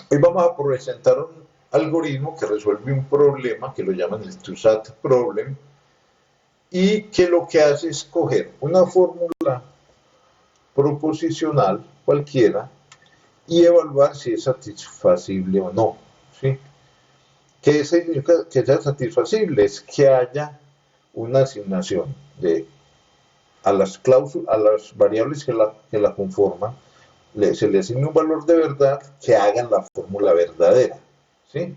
Hoy vamos a presentar un algoritmo que resuelve un problema que lo llaman el TwoSat Problem y que lo que hace es coger una fórmula proposicional cualquiera y evaluar si es satisfacible o no. ¿Sí? ¿Qué significa que sea satisfacible? Es que haya una asignación a las variables que la conforman, se le asigna un valor de verdad que hagan la fórmula verdadera. ¿Sí?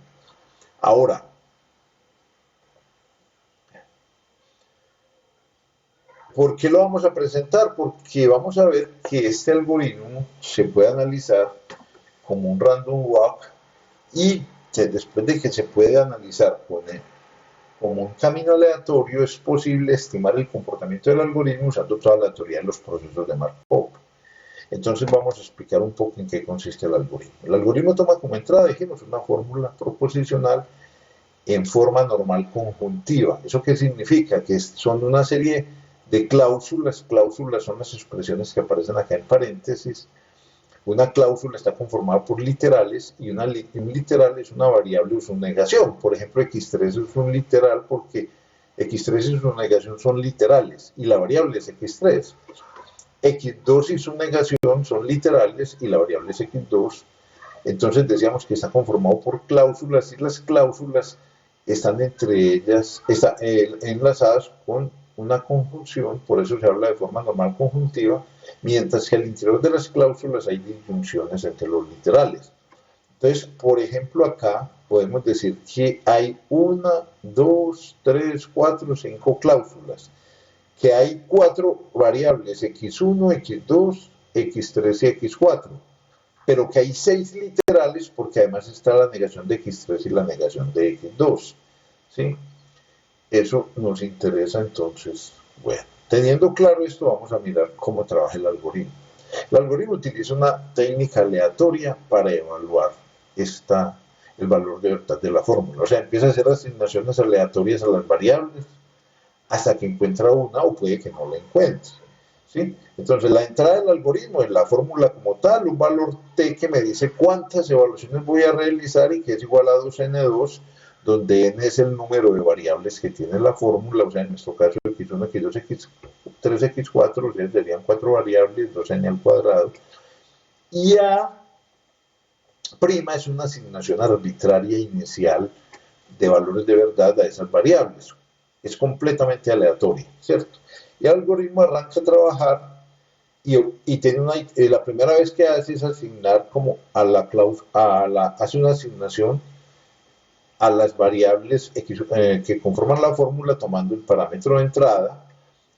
Ahora, ¿por qué lo vamos a presentar? Porque vamos a ver que este algoritmo se puede analizar como un random walk y después de que se puede analizar como un camino aleatorio, es posible estimar el comportamiento del algoritmo usando toda la teoría de los procesos de Markov. Entonces vamos a explicar un poco en qué consiste el algoritmo. El algoritmo toma como entrada, dijimos, una fórmula proposicional en forma normal conjuntiva. ¿Eso qué significa? Que son una serie de cláusulas. Cláusulas son las expresiones que aparecen acá en paréntesis. Una cláusula está conformada por literales y un literal es una variable o su negación. Por ejemplo, x3 es un literal porque x3 y su negación son literales y la variable es x3. x2 y su negación son literales y la variable es x2. Entonces decíamos que está conformado por cláusulas y las cláusulas están entre ellas enlazadas con una conjunción, por eso se habla de forma normal conjuntiva, mientras que al interior de las cláusulas hay disyunciones entre los literales. Entonces, por ejemplo, acá podemos decir que hay 1, 2, 3, 4, 5 cláusulas, que hay 4 variables, x1, x2, x3 y x4, pero que hay 6 literales porque además está la negación de x3 y la negación de x2. ¿Sí? Eso nos interesa entonces. Bueno, teniendo claro esto, vamos a mirar cómo trabaja el algoritmo. El algoritmo utiliza una técnica aleatoria para evaluar el valor de verdad de la fórmula. O sea, empieza a hacer asignaciones aleatorias a las variables hasta que encuentra una o puede que no la encuentre. ¿Sí? Entonces, la entrada del algoritmo es la fórmula como tal, un valor t que me dice cuántas evaluaciones voy a realizar y que es igual a 2n2, donde n es el número de variables que tiene la fórmula, o sea, en nuestro caso x1, x2, x3, x4, o sea, serían 4 variables, 2n al cuadrado, y a' es una asignación arbitraria inicial de valores de verdad a esas variables. Es completamente aleatoria, ¿cierto? Y el algoritmo arranca a trabajar y tiene la primera vez que hace es asignar como hace una asignación a las variables que conforman la fórmula tomando el parámetro de entrada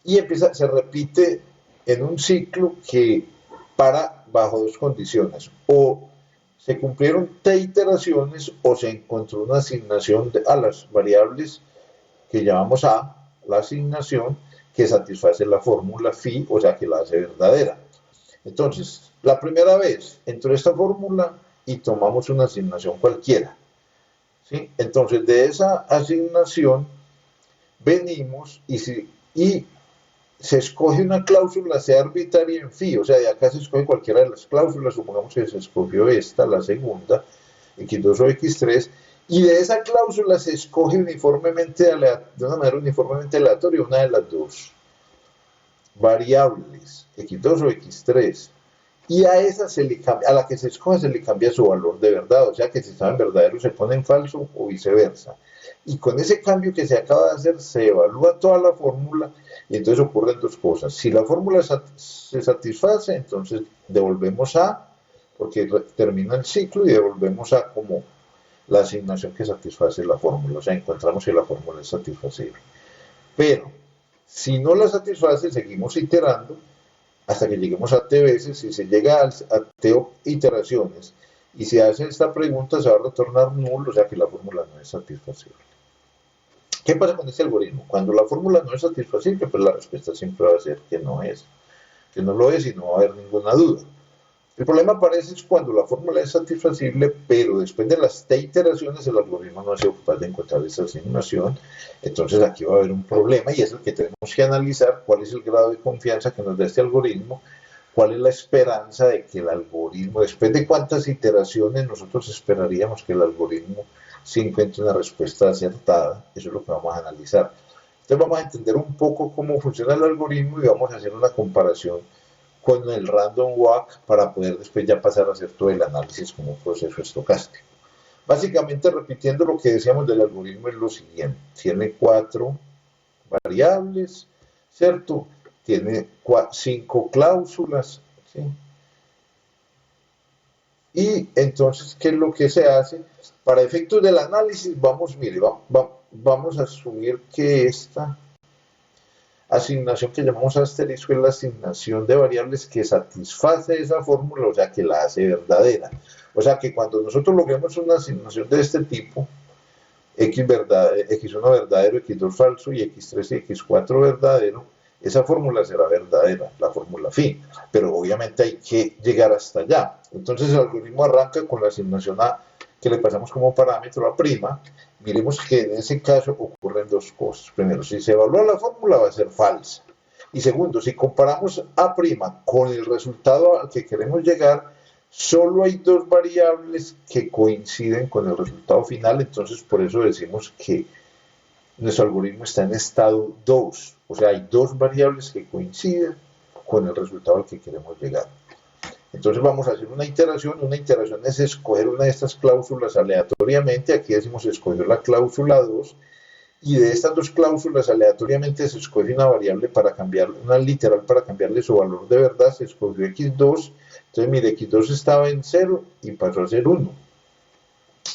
y se repite en un ciclo que para bajo dos condiciones, o se cumplieron t iteraciones o se encontró una asignación a las variables que llamamos a la asignación que satisface la fórmula phi, o sea que la hace verdadera. Entonces, la primera vez entró esta fórmula y tomamos una asignación cualquiera. ¿Sí? Entonces, de esa asignación venimos y se escoge una cláusula, sea arbitraria en phi, o sea, de acá se escoge cualquiera de las cláusulas, supongamos que se escogió esta, la segunda, x2 o x3, y de esa cláusula se escoge uniformemente, de una manera uniformemente aleatoria, una de las dos variables, x2 o x3, y a esa a la que se escoge se le cambia su valor de verdad, o sea que si estaba en verdadero se pone en falso o viceversa. Y con ese cambio que se acaba de hacer se evalúa toda la fórmula y entonces ocurren dos cosas. Si la fórmula se satisface, entonces devolvemos a, porque termina el ciclo y devolvemos a como la asignación que satisface la fórmula, o sea, encontramos que la fórmula es satisfacible. Pero si no la satisface, seguimos iterando hasta que lleguemos a t veces. Si se llega a t iteraciones y se hace esta pregunta, se va a retornar nulo, o sea que la fórmula no es satisfacible. ¿Qué pasa con este algoritmo? Cuando la fórmula no es satisfacible, pues la respuesta siempre va a ser que no lo es y no va a haber ninguna duda. El problema aparece cuando la fórmula es satisfacible, pero después de las t iteraciones el algoritmo no ha sido capaz de encontrar esa asignación. Entonces aquí va a haber un problema y es el que tenemos que analizar, cuál es el grado de confianza que nos da este algoritmo, cuál es la esperanza de que el algoritmo, después de cuántas iteraciones nosotros esperaríamos que el algoritmo se encuentre una respuesta acertada. Eso es lo que vamos a analizar. Entonces vamos a entender un poco cómo funciona el algoritmo y vamos a hacer una comparación con el random walk para poder después ya pasar a hacer todo el análisis como un proceso estocástico. Básicamente, repitiendo lo que decíamos del algoritmo, es lo siguiente: tiene 4 variables, ¿cierto? Tiene 5 cláusulas, ¿sí? Y entonces, ¿qué es lo que se hace? Para efectos del análisis, vamos a asumir que esta asignación que llamamos asterisco es la asignación de variables que satisface esa fórmula, o sea, que la hace verdadera. O sea, que cuando nosotros logremos una asignación de este tipo, x1 verdadero, x2 falso y x3 y x4 verdadero, esa fórmula será verdadera, la fórmula phi, pero obviamente hay que llegar hasta allá. Entonces el algoritmo arranca con la asignación A, que le pasamos como parámetro a prima. Miremos que en ese caso ocurren dos cosas. Primero, si se evalúa la fórmula va a ser falsa. Y segundo, si comparamos A' con el resultado al que queremos llegar, solo hay 2 variables que coinciden con el resultado final, entonces por eso decimos que nuestro algoritmo está en estado 2, o sea, hay 2 variables que coinciden con el resultado al que queremos llegar. Entonces vamos a hacer una iteración es escoger una de estas cláusulas aleatoriamente, aquí decimos escoger la cláusula 2, y de estas 2 cláusulas aleatoriamente se escoge una variable para cambiarle, una literal para cambiarle su valor de verdad, se escogió x2, entonces mire, x2 estaba en 0 y pasó a ser 1.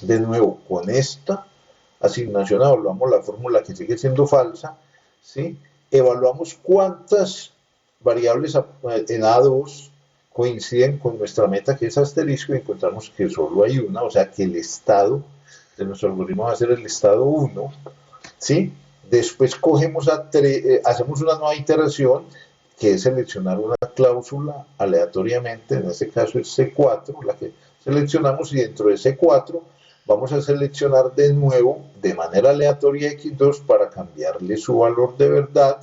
De nuevo, con esta asignación evaluamos la fórmula que sigue siendo falsa, ¿sí? Evaluamos cuántas variables en A2 coinciden con nuestra meta, que es asterisco, y encontramos que solo hay una, o sea que el estado de nuestro algoritmo va a ser el estado 1, ¿sí? Después hacemos una nueva iteración, que es seleccionar una cláusula aleatoriamente, en este caso es C4, la que seleccionamos, y dentro de C4 vamos a seleccionar de nuevo de manera aleatoria x2 para cambiarle su valor de verdad.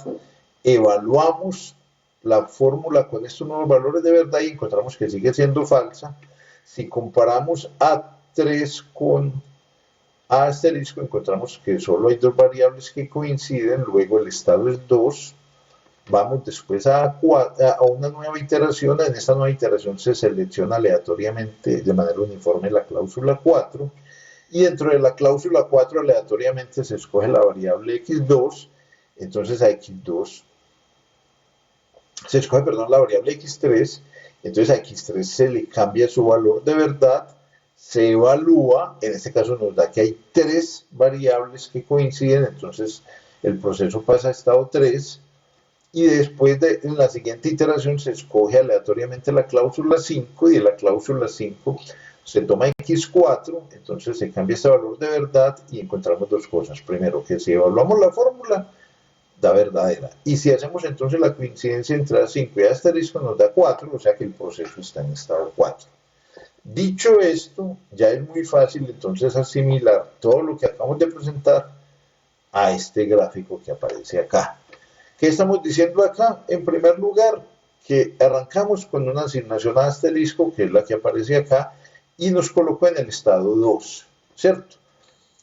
Evaluamos la fórmula con estos nuevos valores de verdad y encontramos que sigue siendo falsa. Si comparamos A3 con A asterisco, encontramos que solo hay 2 variables que coinciden, luego el estado es 2. Vamos después a una nueva iteración. En esta nueva iteración se selecciona aleatoriamente de manera uniforme la cláusula 4, y dentro de la cláusula 4 aleatoriamente se escoge la variable x2, entonces a x2 se escoge, perdón, la variable x3, entonces a x3 se le cambia su valor de verdad, se evalúa, en este caso nos da que hay 3 variables que coinciden, entonces el proceso pasa a estado 3, y después en la siguiente iteración se escoge aleatoriamente la cláusula 5, y de la cláusula 5 se toma x4, entonces se cambia este valor de verdad y encontramos 2 cosas. Primero, que si evaluamos la fórmula, da verdadera. Y si hacemos entonces la coincidencia entre A5 y A asterisco, nos da 4, o sea que el proceso está en estado 4. Dicho esto, ya es muy fácil entonces asimilar todo lo que acabamos de presentar a este gráfico que aparece acá. ¿Qué estamos diciendo acá? En primer lugar, que arrancamos con una asignación a asterisco, que es la que aparece acá, y nos colocó en el estado 2, ¿cierto?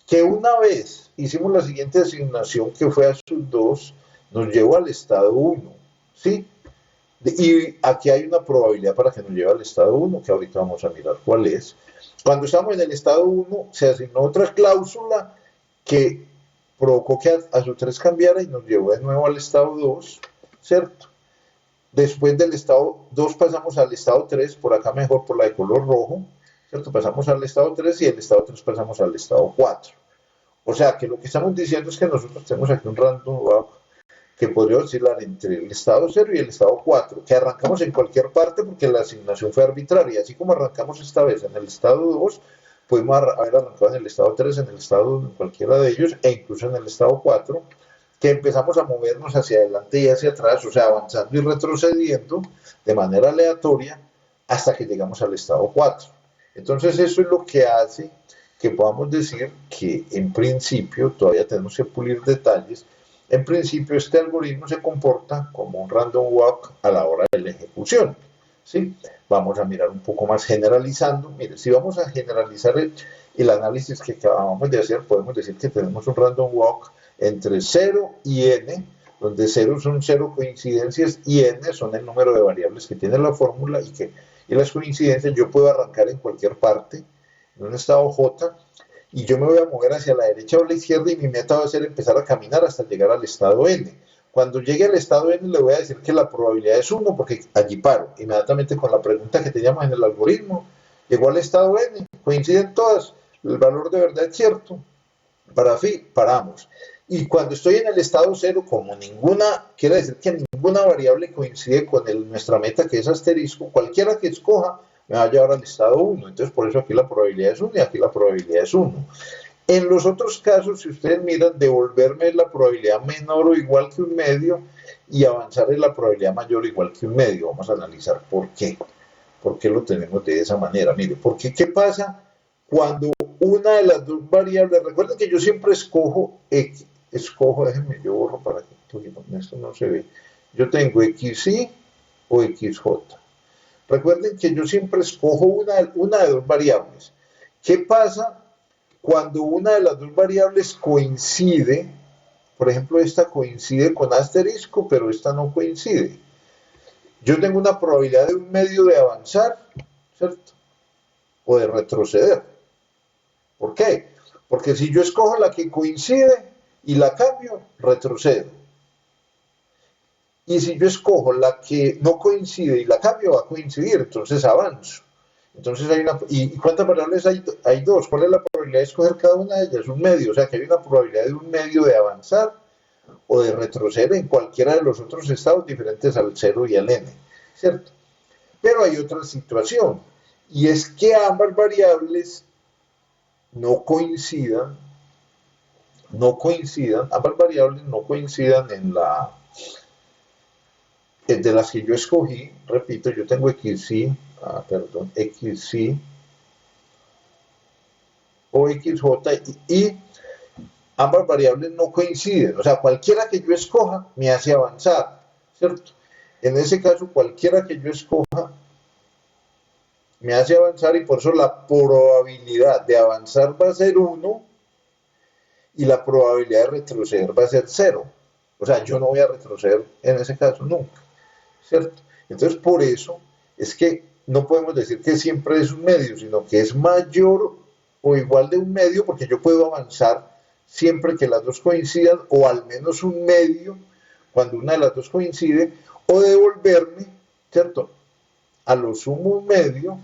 Que una vez hicimos la siguiente asignación, que fue a sub 2, nos llevó al estado 1, ¿sí? Y aquí hay una probabilidad para que nos lleve al estado 1, que ahorita vamos a mirar cuál es. Cuando estamos en el estado 1, se asignó otra cláusula que provocó que a su 3 cambiara y nos llevó de nuevo al estado 2, ¿cierto? Después del estado 2 pasamos al estado 3, por acá mejor por la de color rojo, ¿cierto? Pasamos al estado 3 y del estado 3 pasamos al estado 4. O sea que lo que estamos diciendo es que nosotros tenemos aquí un random walk que podría oscilar entre el estado 0 y el estado 4, que arrancamos en cualquier parte porque la asignación fue arbitraria, así como arrancamos esta vez en el estado 2, pudimos haber arrancado en el estado 3, en el estado 1, en cualquiera de ellos, e incluso en el estado 4, que empezamos a movernos hacia adelante y hacia atrás, o sea, avanzando y retrocediendo de manera aleatoria hasta que llegamos al estado 4. Entonces eso es lo que hace que podamos decir que en principio, todavía tenemos que pulir detalles, en principio este algoritmo se comporta como un random walk a la hora de la ejecución. ¿sí? Vamos a mirar un poco más generalizando. Mire, si vamos a generalizar el análisis que acabamos de hacer, podemos decir que tenemos un random walk entre 0 y n, donde 0 son 0 coincidencias y n son el número de variables que tiene la fórmula y las coincidencias yo puedo arrancar en cualquier parte, en un estado J, y yo me voy a mover hacia la derecha o la izquierda y mi meta va a ser empezar a caminar hasta llegar al estado n. Cuando llegue al estado n le voy a decir que la probabilidad es 1 porque allí paro. Inmediatamente con la pregunta que teníamos en el algoritmo, llegó al estado n, coinciden todas, el valor de verdad es cierto, para fin, paramos. Y cuando estoy en el estado 0, como ninguna, quiere decir que ninguna variable coincide con nuestra meta que es asterisco, cualquiera que escoja me va a llevar al estado 1. Entonces por eso aquí la probabilidad es 1 y aquí la probabilidad es 1. En los otros casos, si ustedes miran, devolverme es la probabilidad menor o igual que un medio y avanzar es la probabilidad mayor o igual que un medio. Vamos a analizar por qué. ¿Por qué lo tenemos de esa manera? Mire, porque ¿qué pasa cuando una de las dos variables, recuerden que yo siempre escojo X, déjenme, yo borro para que esto no se ve. Yo tengo XY o XJ. Recuerden que yo siempre escojo una de dos variables. ¿Qué pasa cuando una de las dos variables coincide? Por ejemplo, esta coincide con asterisco, pero esta no coincide. Yo tengo una probabilidad de un medio de avanzar, ¿cierto? O de retroceder. ¿Por qué? Porque si yo escojo la que coincide y la cambio, retrocedo. Y si yo escojo la que no coincide y la cambio, va a coincidir, entonces avanzo. Entonces hay una... ¿Y cuántas variables hay? Hay dos. ¿Cuál es la probabilidad de escoger cada una de ellas? Un medio. O sea que hay una probabilidad de un medio de avanzar o de retroceder en cualquiera de los otros estados diferentes al 0 y al n, ¿cierto? Pero hay otra situación, y es que ambas variables no coincidan, ambas variables no coincidan de las que yo escogí. Repito, yo tengo xy, xy o xj y ambas variables no coinciden, o sea, cualquiera que yo escoja me hace avanzar, ¿cierto? En ese caso, cualquiera que yo escoja me hace avanzar y por eso la probabilidad de avanzar va a ser 1 y la probabilidad de retroceder va a ser 0. O sea, yo no voy a retroceder en ese caso nunca, ¿cierto? Entonces, por eso es que no podemos decir que siempre es un medio, sino que es mayor o igual de un medio, porque yo puedo avanzar siempre que las dos coincidan, o al menos un medio cuando una de las dos coincide, o devolverme, ¿cierto? A lo sumo un medio,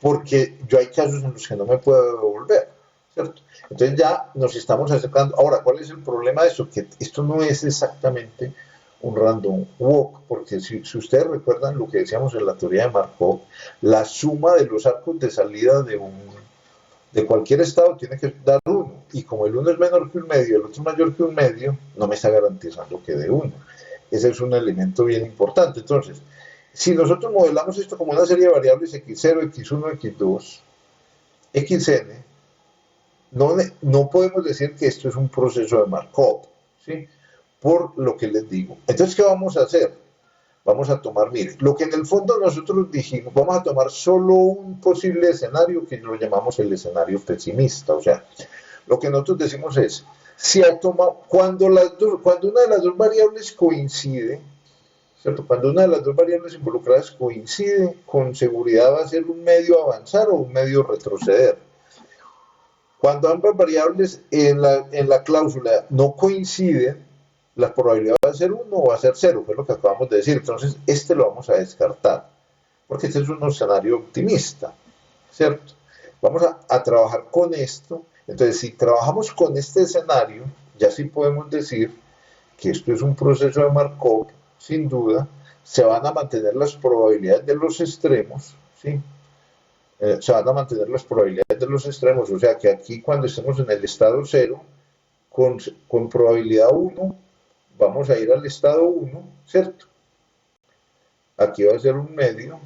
porque yo hay casos en los que no me puedo devolver, ¿cierto? Entonces ya nos estamos acercando. Ahora, ¿cuál es el problema de esto? Que esto no es exactamente un random walk, porque si ustedes recuerdan lo que decíamos en la teoría de Markov, la suma de los arcos de salida de cualquier estado tiene que dar 1, y como el uno es menor que un medio, el otro es mayor que un medio, no me está garantizando que dé 1. Ese es un elemento bien importante. Entonces, si nosotros modelamos esto como una serie de variables x0, x1, x2, xn, no podemos decir que esto es un proceso de Markov, ¿sí? Por lo que les digo. Entonces, ¿qué vamos a hacer? Vamos a tomar, mire, lo que en el fondo nosotros dijimos, vamos a tomar solo un posible escenario que lo llamamos el escenario pesimista. O sea, lo que nosotros decimos es, si cuando una de las dos variables coincide, ¿cierto? Cuando una de las dos variables involucradas coincide, con seguridad va a ser un medio avanzar o un medio retroceder. Cuando ambas variables en la cláusula no coinciden, la probabilidad va a ser 1 o va a ser 0, que es lo que acabamos de decir. Entonces, este lo vamos a descartar, porque este es un escenario optimista, ¿cierto? Vamos a trabajar con esto. Entonces, si trabajamos con este escenario, ya sí podemos decir que esto es un proceso de Markov, sin duda. Se van a mantener las probabilidades de los extremos, ¿sí? Se van a mantener las probabilidades de los extremos, o sea que aquí cuando estemos en el estado 0, con probabilidad 1, vamos a ir al estado 1, ¿cierto? Aquí va a ser un medio,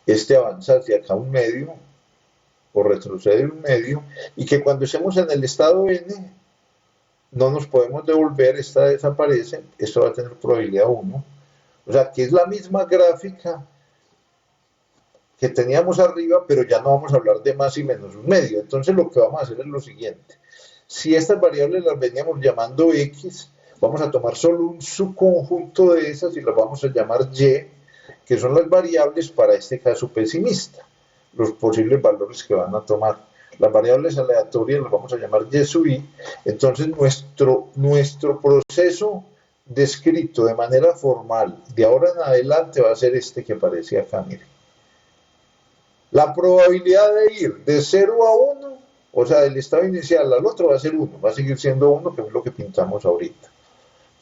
este avanza hacia acá un medio, o retrocede un medio, y que cuando estemos en el estado n, no nos podemos devolver, esta desaparece, esto va a tener probabilidad 1. O sea, que es la misma gráfica que teníamos arriba, pero ya no vamos a hablar de más y menos un medio. Entonces lo que vamos a hacer es lo siguiente. Si estas variables las veníamos llamando X, vamos a tomar solo un subconjunto de esas y las vamos a llamar Y, que son las variables para este caso pesimista, los posibles valores que van a tomar. Las variables aleatorias las vamos a llamar Y sub I. Entonces nuestro proceso descrito de manera formal de ahora en adelante va a ser este que aparece acá, miren. La probabilidad de ir de 0 a 1, o sea, del estado inicial al otro va a ser 1, va a seguir siendo 1, que es lo que pintamos ahorita.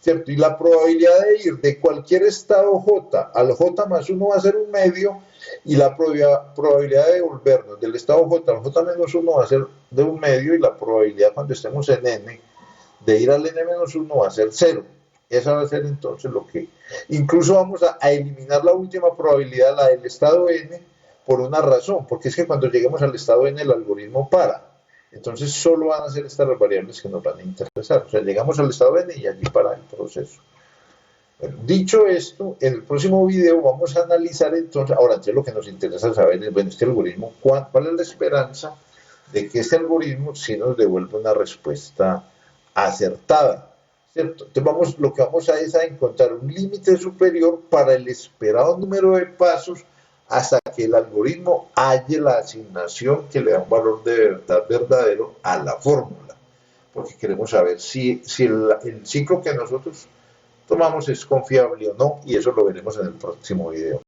¿Cierto? Y la probabilidad de ir de cualquier estado J al J más 1 va a ser un medio, y la probabilidad de volvernos del estado J al J menos 1 va a ser de un medio, y la probabilidad cuando estemos en N de ir al N menos 1 va a ser 0. Esa va a ser entonces lo que... Incluso vamos a eliminar la última probabilidad, la del estado N, por una razón, porque es que cuando lleguemos al estado N el algoritmo para. Entonces solo van a ser estas las variables que nos van a interesar. O sea, llegamos al estado N y allí para el proceso. Bueno, dicho esto, en el próximo video vamos a analizar entonces, ahora entonces lo que nos interesa saber es, bueno, este algoritmo, ¿cuál es la esperanza de que este algoritmo sí nos devuelva una respuesta acertada? ¿Cierto? Entonces lo que vamos a es a encontrar un límite superior para el esperado número de pasos hasta que el algoritmo halle la asignación que le da un valor de verdad verdadero a la fórmula, porque queremos saber si el ciclo que nosotros tomamos es confiable o no, y eso lo veremos en el próximo video.